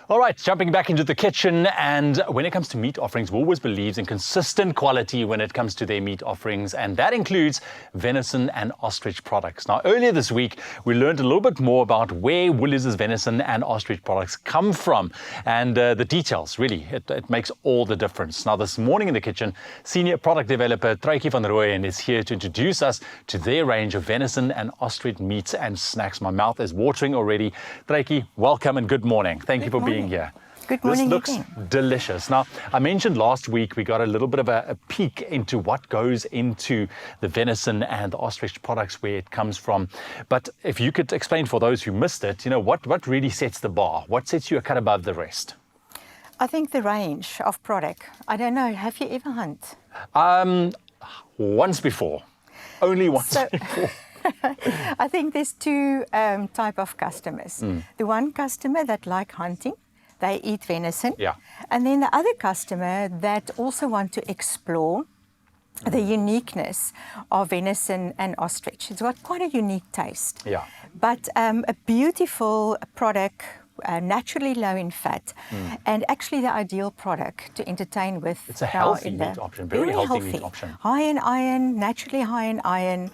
All right, jumping back into the kitchen, and when it comes to meat offerings, Woolworths believes in consistent quality when it comes to their meat offerings, and that includes venison and ostrich products. Now, earlier this week, we learned a little bit more about where Woolworths' venison and ostrich products come from, and the details, really, it makes all the difference. Now, this morning in the kitchen, senior product developer Truitjie van Rooyen is here to introduce us to their range of venison and ostrich meats and snacks. My mouth is watering already. Truitjie, welcome and good morning. Thank you for being here. Good morning. This looks delicious. Now, I mentioned last week we got a little bit of a peek into what goes into the venison and the ostrich products, where it comes from. But if you could explain for those who missed it, what really sets the bar? What sets you a cut above the rest? I think the range of product. I don't know, have you ever hunted? Once before. Only once before. I think there's two type of customers. The one customer that like hunting, they eat venison. Yeah. And then the other customer that also want to explore the uniqueness of venison and ostrich. It's got quite a unique taste. Yeah. But a beautiful product, naturally low in fat, and actually the ideal product to entertain with. It's a healthy meat option, very healthy meat option. High in iron, naturally high in iron.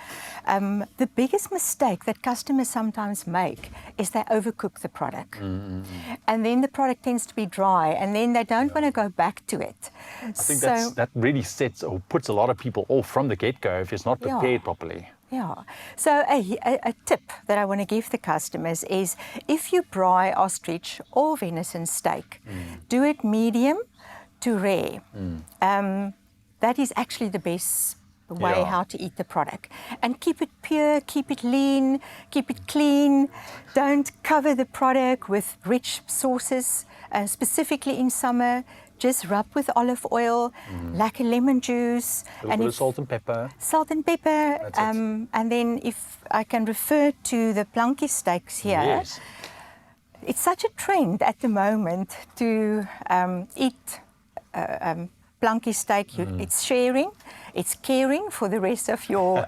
The biggest mistake that customers sometimes make is they overcook the product. And then the product tends to be dry, and then they don't want to go back to it. I think that really sets or puts a lot of people off from the get-go if it's not prepared properly. Yeah. So a tip that I want to give the customers is, if you braai ostrich or venison steak, do it medium to rare. That is actually the best way how to eat the product. And keep it pure, keep it lean, keep it clean. Don't cover the product with rich sauces, specifically in summer. Just rub with olive oil, like a lemon juice. A little bit of salt and pepper. Salt and pepper. And then if I can refer to the plankie steaks here. Yes. It's such a trend at the moment to eat plankie steak. It's sharing, it's caring for the rest of your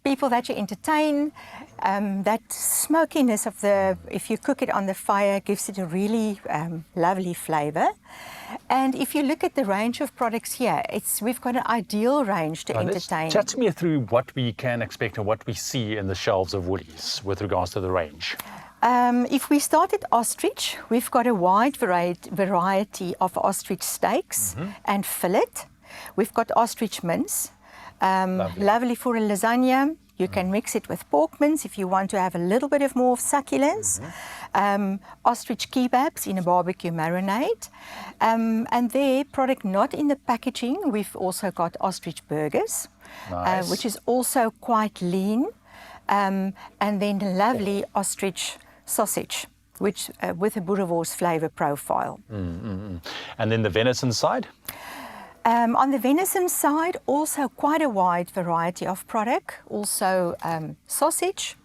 people that you entertain. That smokiness of if you cook it on the fire, gives it a really lovely flavor. And if you look at the range of products here, we've got an ideal range to entertain. Chat me through what we can expect and what we see in the shelves of Woolies with regards to the range. If we start at ostrich, we've got a wide variety of ostrich steaks and fillet. We've got ostrich mince, lovely for a lasagna. You can mix it with pork mince if you want to have a little bit of more succulence. Ostrich kebabs in a barbecue marinade. And their product not in the packaging, we've also got ostrich burgers, which is also quite lean. And then the lovely ostrich sausage, which with a boerewors flavor profile. And then the venison side? On the venison side, also quite a wide variety of product. Also sausage,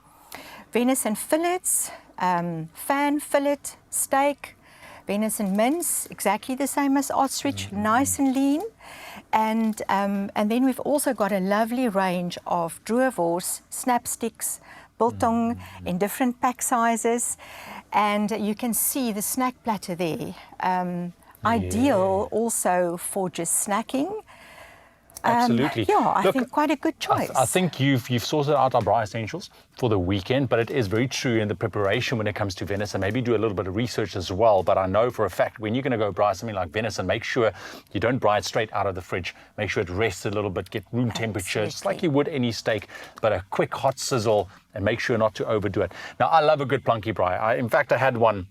venison fillets, fan fillet, steak, venison mince, exactly the same as ostrich, nice and lean. And then we've also got a lovely range of boerewors, snap sticks, biltong in different pack sizes. And you can see the snack platter there. Ideal also for just snacking. Absolutely. I think quite a good choice. I think you've sorted out our braai essentials for the weekend, but it is very true in the preparation when it comes to venison. Maybe do a little bit of research as well, but I know for a fact when you're going to go braai something like venison, make sure you don't braai it straight out of the fridge. Make sure it rests a little bit, get room temperature, just like you would any steak, but a quick hot sizzle, and make sure not to overdo it. Now, I love a good plankie braai. In fact, I had one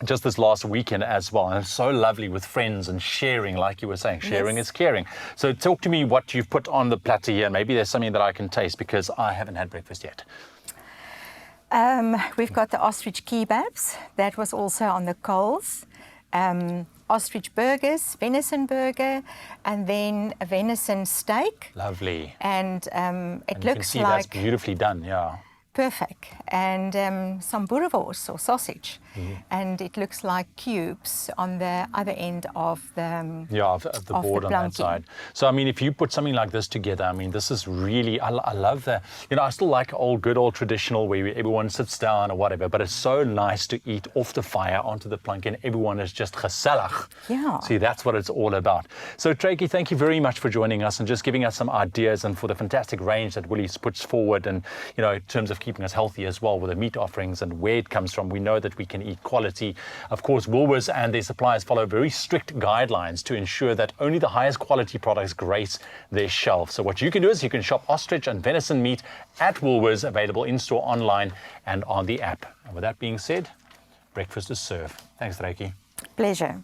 just this last weekend as well, and it's so lovely with friends and sharing, like you were saying. Sharing is caring. So talk to me what you've put on the platter here. Maybe there's something that I can taste, because I haven't had breakfast yet. We've got the ostrich kebabs. That was also on the coals. Ostrich burgers, venison burger, and then a venison steak. Lovely. And it looks you can see like that's beautifully done, yeah. perfect. And some boerewors or sausage. And it looks like cubes on the other end of the of the board on that side. So I mean, if you put something like this together, I mean, this is really, I love that. You know, I still like good old traditional where everyone sits down or whatever, but it's so nice to eat off the fire onto the plank and everyone is just gezellig. Yeah. See, that's what it's all about. So Tracy, thank you very much for joining us and just giving us some ideas and for the fantastic range that Woolies puts forward, and you know, in terms of keeping us healthy as well with the meat offerings and where it comes from. We know that we can eat quality. Of course, Woolworths and their suppliers follow very strict guidelines to ensure that only the highest quality products grace their shelf. So what you can do is you can shop ostrich and venison meat at Woolworths, available in-store, online and on the app. And with that being said, breakfast is served. Thanks, Tracy. Pleasure.